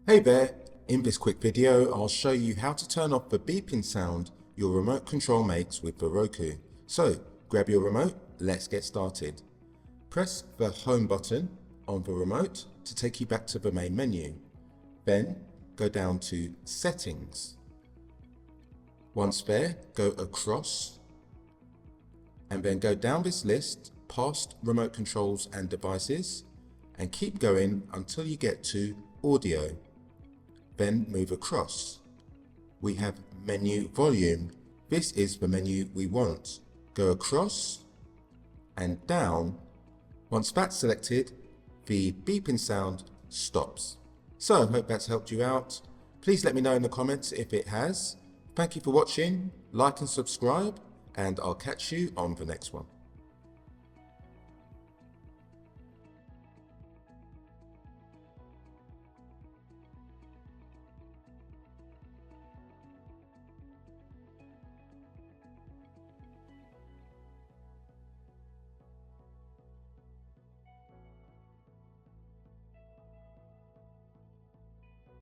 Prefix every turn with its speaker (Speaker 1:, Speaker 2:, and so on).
Speaker 1: Hey there, in this quick video I'll show you how to turn off the beeping sound your remote control makes with the Roku. So grab your remote, let's get started. Press the home button on the remote to take you back to the main menu. Then go down to settings. Once there, go across and then go down this list past remote controls and devices and keep going until you get to audio. Then move across. We have menu volume. This is the menu we want. Go across and down. Once that's selected, the beeping sound stops. So I hope that's helped you out. Please let me know in the comments if it has. Thank you for watching, like and subscribe, and I'll catch you on the next one.